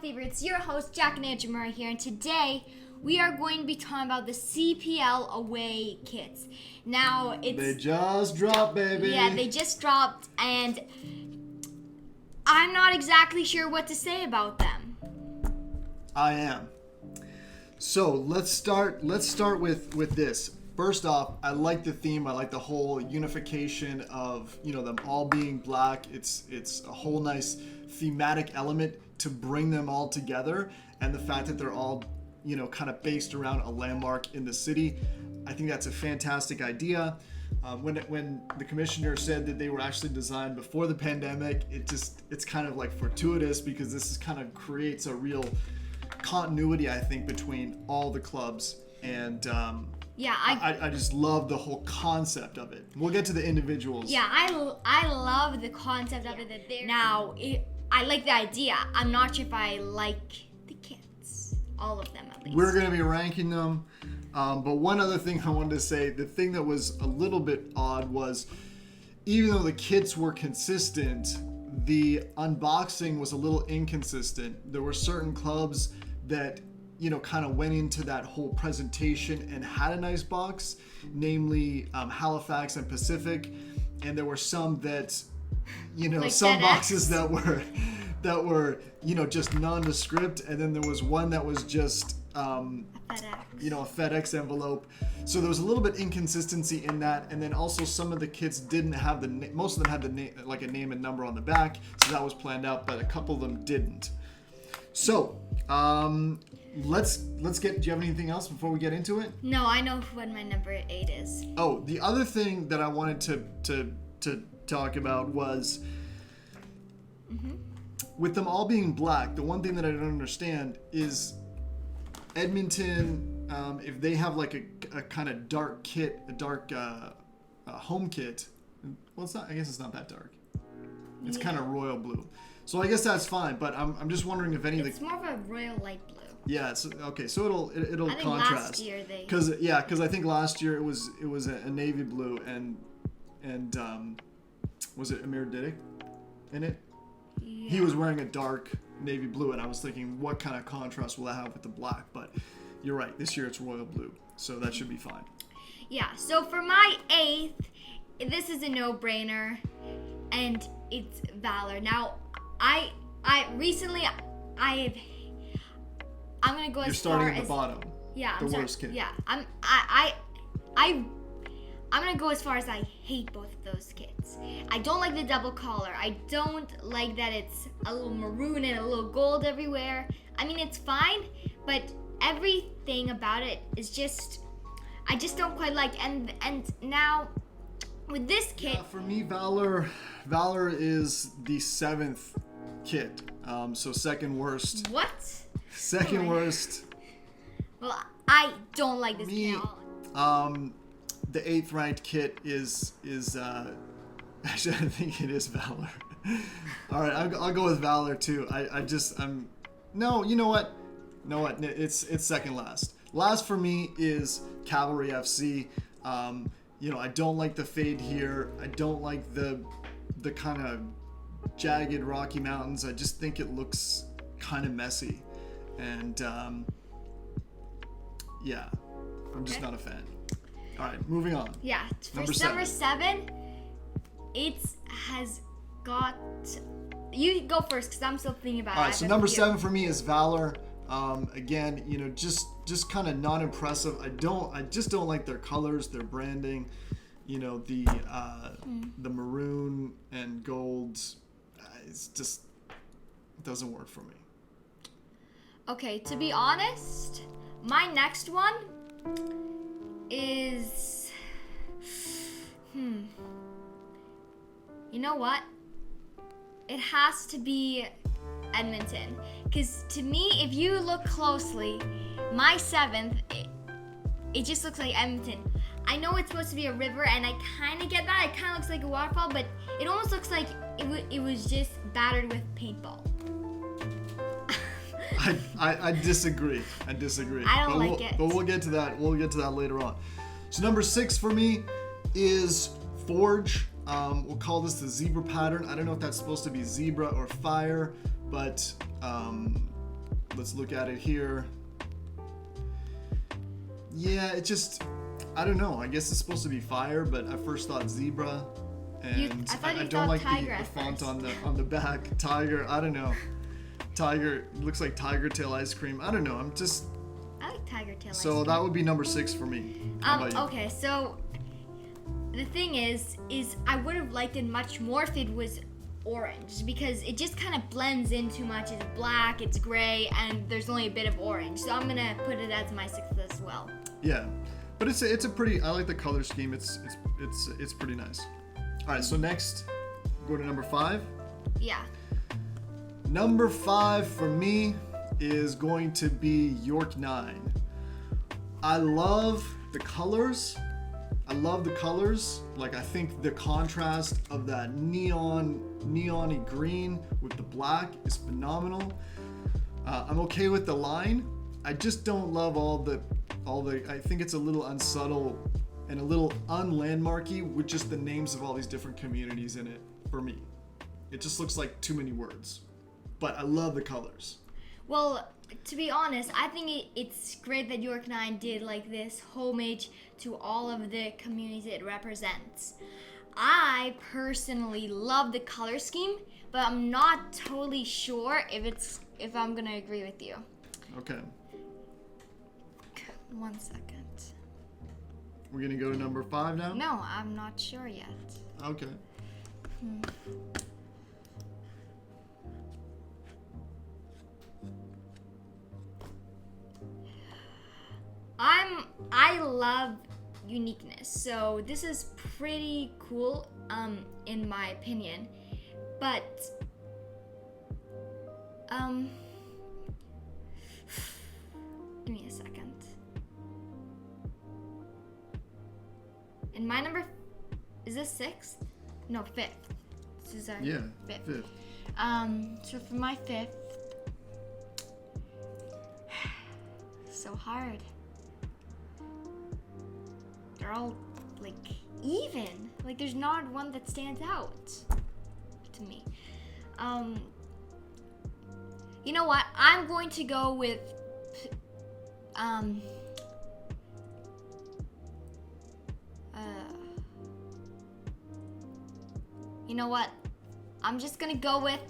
favorites, your host JackMurray here, and today we are going to be talking about the CPL away kits. Now, They just dropped, baby. Yeah, they just dropped, and I'm not exactly sure what to say about them. I am. So let's start with this. First off, I like the theme. I like the whole unification of, them all being black. It's a whole nice thematic element to bring them all together, and the fact that they're all, kind of based around a landmark in the city. I think that's a fantastic idea. When the commissioner said that they were actually designed before the pandemic, it's kind of like fortuitous, because this kind of creates a real continuity, I think, between all the clubs. And yeah, I just love the whole concept of it. We'll get to the individuals. Yeah, I love the concept of it. That they're now. I like the idea. I'm not sure if I like the kits, all of them at least. We're gonna be ranking them. But one other thing I wanted to say, the thing that was a little bit odd was, even though the kits were consistent, the unboxing was a little inconsistent. There were certain clubs that, kind of went into that whole presentation and had a nice box, namely Halifax and Pacific. And there were some that, like some FedEx. boxes that were, just nondescript. And then there was one that was just, FedEx. a FedEx envelope. So there was a little bit inconsistency in that. And then also some of the kits didn't have most of them had the name, like a name and number on the back. So that was planned out, but a couple of them didn't. So, let's get, do you have anything else before we get into it? No, I know what my number 8 is. Oh, the other thing that I wanted to talk about was, with them all being black, the one thing that I don't understand is Edmonton, if they have like a kind of dark kit, a dark home kit. Well, it's not. I guess it's not that dark. It's kind of royal blue. So I guess that's fine. But I'm just wondering if any of the. It's more of a royal light blue. Yeah. It's, okay. So it'll I think contrast. last year they. Because I think last year it was a navy blue and was it Amir Didik in it? Yeah. He was wearing a dark navy blue, and I was thinking, what kind of contrast will that have with the black? But you're right. This year it's royal blue, so that should be fine. Yeah. So for my 8th, this is a no-brainer, and it's Valor. Now, I'm gonna go as far as. You're starting at the bottom. Yeah. The worst kit. Yeah. I'm gonna go as far as I hate both of those kits. I don't like the double collar. I don't like that it's a little maroon and a little gold everywhere. I mean, it's fine, but everything about it is just, I just don't quite like. And now with this kit, For me, Valor is the 7th kit. So second worst. what? Second worst. Well, I don't like this Me, kit at all. The 8th ranked kit is actually, I think it is Valor. All right, I'll go with Valor too. No, you know what? It's second last. Last for me is Cavalry FC. I don't like the fade here. I don't like the kind of jagged Rocky Mountains. I just think it looks kind of messy, and I'm just not a fan. All right, moving on. Yeah, for Number number 7, it has got. You go first, because I'm still thinking about it. All right, so number 7 for me is Valor. Again, just kind of not impressive. I just don't like their colors, their branding. The maroon and gold. It doesn't work for me. Okay, to be honest, my next one is, you know what? It has to be Edmonton, because to me, if you look closely, my 7th, it just looks like Edmonton. I know it's supposed to be a river, and I kind of get that. It kind of looks like a waterfall, but it almost looks like it was just battered with paintball. I disagree. I don't like it. But we'll get to that. We'll get to that later on. So number 6 for me is Forge. We'll call this the zebra pattern. I don't know if that's supposed to be zebra or fire, but let's look at it here. Yeah, it just, I don't know. I guess it's supposed to be fire, but I first thought zebra, and I don't like the font on the back. Tiger, I don't know. Tiger, looks like tiger tail ice cream. I don't know. I like tiger tail ice So cream. that would be number 6 for me. How about you? Okay, so the thing is I would have liked it much more if it was orange, because it just kind of blends in too much. It's black, it's gray, and there's only a bit of orange. So I'm gonna put it as my 6th as well. Yeah, but it's a pretty. I like the color scheme. It's pretty nice. All right, so next, go to number 5. Yeah. Number 5 for me is going to be York 9. I love the colors. Like, I think the contrast of that neon-y green with the black is phenomenal. I'm okay with the line. I just don't love all the. I think it's a little unsubtle and a little unlandmarky with just the names of all these different communities in it. For me, it just looks like too many words. But I love the colors. Well, to be honest, I think it's great that York 9 did like this homage to all of the communities it represents. I personally love the color scheme, but I'm not totally sure if I'm gonna agree with you. Okay. 1 second. We're gonna go to number 5 now? No, I'm not sure yet. Okay. I love uniqueness, so this is pretty cool, in my opinion. But give me a second. And my number is this 6th? No, 5th. This is our 5th. So for my 5th, so hard. They're all like even. Like there's not one that stands out to me. You know what? I'm going to go with you know what? I'm just gonna go with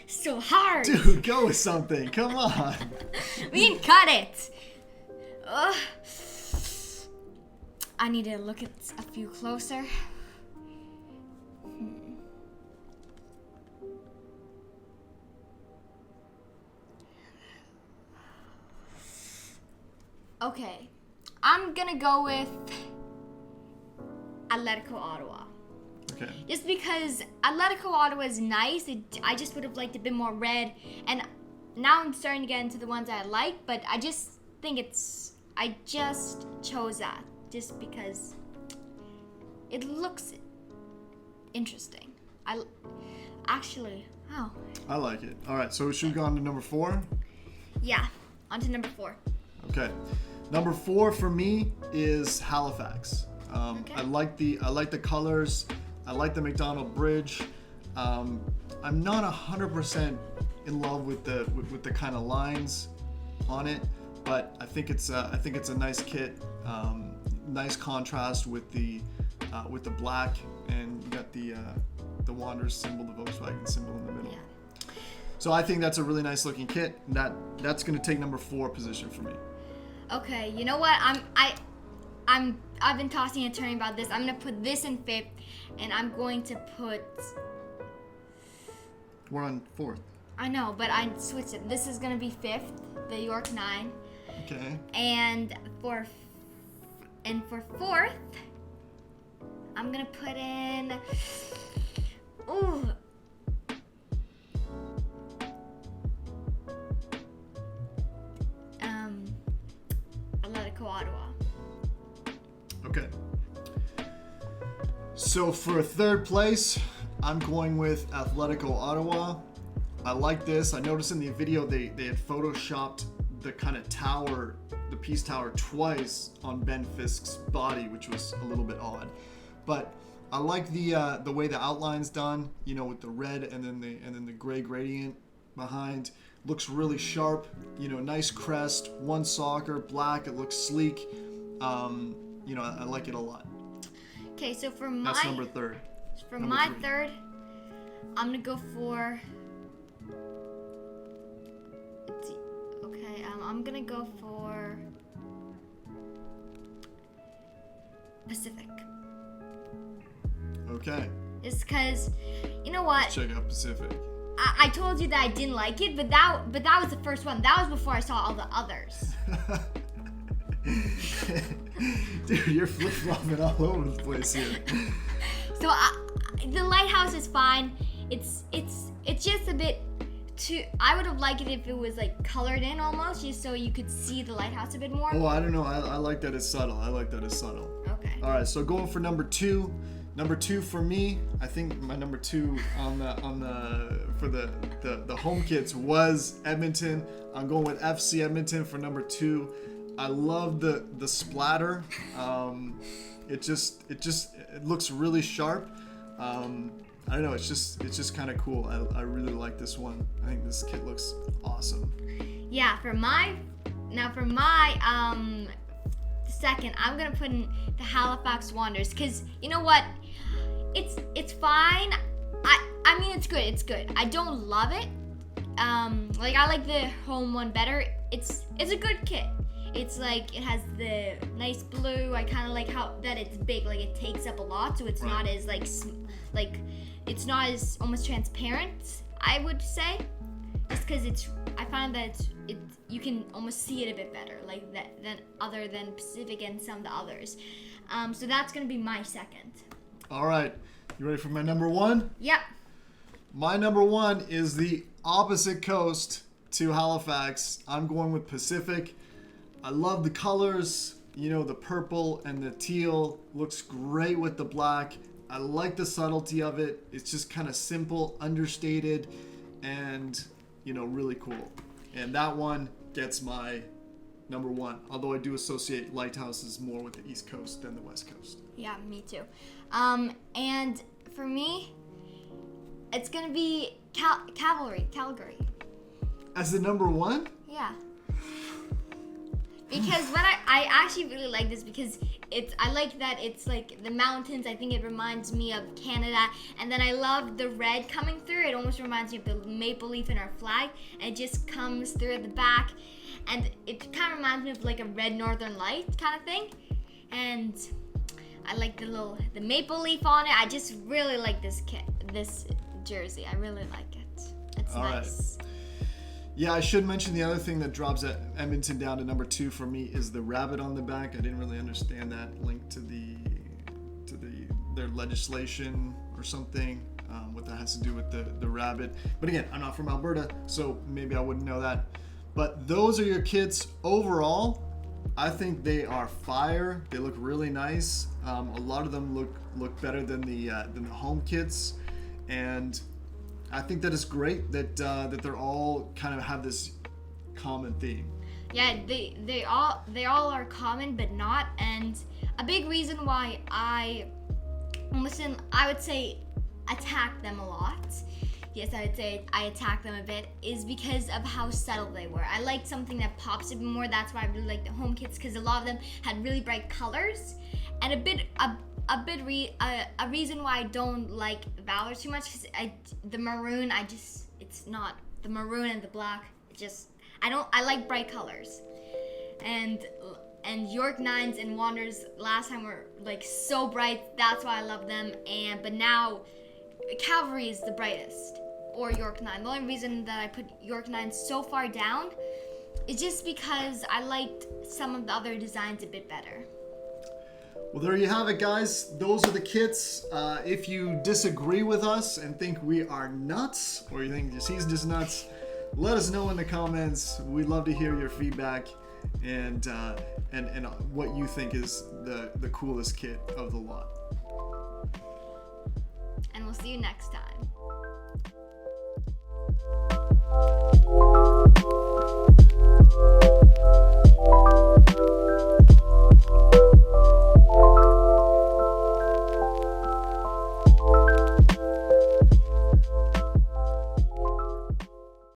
so hard. Dude, go with something. Come on. We can cut it. I need to look at a few closer. Okay, I'm gonna go with Atletico Ottawa. Okay. Just because Atletico Ottawa is nice, I just would have liked a bit more red. And now I'm starting to get into the ones I like, but I just think I just chose that just because it looks interesting. I like it. All right, so should we go on to number 4? Yeah, on to number 4. Okay. Number 4 for me is Halifax. Okay. I like the colors. I like the McDonald Bridge. I'm not 100% in love with the kind of lines on it, but I think it's a nice kit. Nice contrast with the black, and you got the Wanderers symbol, the Volkswagen symbol in the middle. Yeah. So I think that's a really nice looking kit. That's going to take number 4 position for me. Okay, you know what? I've been tossing and turning about this. I'm gonna put this in 5th, and I'm going to put. We're on 4th. I know, but I switched it. This is gonna be 5th, the York 9. Okay. And for 4th, I'm gonna put in. Ooh. Atletico Ottawa. Okay. So for 3rd place, I'm going with Atletico Ottawa. I like this. I noticed in the video they had photoshopped the kind of tower, the Peace Tower, twice on Ben Fisk's body, which was a little bit odd. But I like the way the outline's done, with the red and then the gray gradient behind. Looks really sharp, nice crest, onesoccer, black. It looks sleek. I like it a lot. Okay, so that's number third. For number my 3. third, I'm gonna go for. I'm gonna go for Pacific. Okay. Just because, you know what? Let's check out Pacific. I told you that I didn't like it, but that was the first one. That was before I saw all the others. Dude, you're flip-flopping all over the place here. So the lighthouse is fine. It's just a bit too. I would have liked it if it was like colored in almost, just so you could see the lighthouse a bit more. Oh, I don't know. I like that it's subtle. Okay. All right, so going for number 2. Number 2 for me, I think my number 2 for the home kits was Edmonton. I'm going with FC Edmonton for number 2. I love the splatter. It looks really sharp. I don't know. It's just kind of cool. I really like this one. I think this kit looks awesome. Yeah. For my second, I'm gonna put in the Halifax Wanderers, because you know what? It's fine. I mean it's good. I don't love it. I like the home one better. It's a good kit. It's like it has the nice blue. I kind of like how that it's big. Like it takes up a lot, so it's not as it's not as almost transparent, I would say. Just because I find that you can almost see it a bit better, like that than Pacific and some of the others. So that's gonna be my second. All right, you ready for my number 1? Yep. My number 1 is the opposite coast to Halifax. I'm going with Pacific. I love the colors. The purple and the teal looks great with the black. I like the subtlety of it. It's just kind of simple, understated, and really cool. And that one gets my number 1. Although I do associate lighthouses more with the East Coast than the West Coast. Yeah, me too. And for me, it's gonna be Calgary. As the number 1? Yeah. Because when I actually really like this because I like that it's like the mountains. I think it reminds me of Canada, and then I love the red coming through. It almost reminds me of the maple leaf in our flag, and it just comes through at the back, and it kind of reminds me of like a red northern light kind of thing. And I like the maple leaf on it. I just really like this jersey. I really like it. It's All nice. Right. Yeah, I should mention the other thing that drops Edmonton down to number 2 for me is the rabbit on the back. I didn't really understand that link to their legislation or something, what that has to do with the rabbit. But again, I'm not from Alberta, so maybe I wouldn't know that. But those are your kits overall. I think they are fire. They look really nice. A lot of them look better than the home kits, and I think that is great that they're all kind of have this common theme. Yeah, they all are common, but not. And a big reason why I would say attack them a lot. Yes, I would say I attack them a bit is because of how subtle they were. I like something that pops a bit more. That's why I really like the home kits, because a lot of them had really bright colors, and a reason why I don't like Valor too much is the maroon. It's not the maroon and the black. I like bright colors, and York 9s and Wanderers last time were like so bright. That's why I love them. But now Cavalry is the brightest, or York 9. The only reason that I put York 9 so far down is just because I liked some of the other designs a bit better. Well, there you have it, guys. Those are the kits. If you disagree with us and think we are nuts, or you think the season is nuts, let us know in the comments. We'd love to hear your feedback and what you think is the coolest kit of the lot. And we'll see you next time.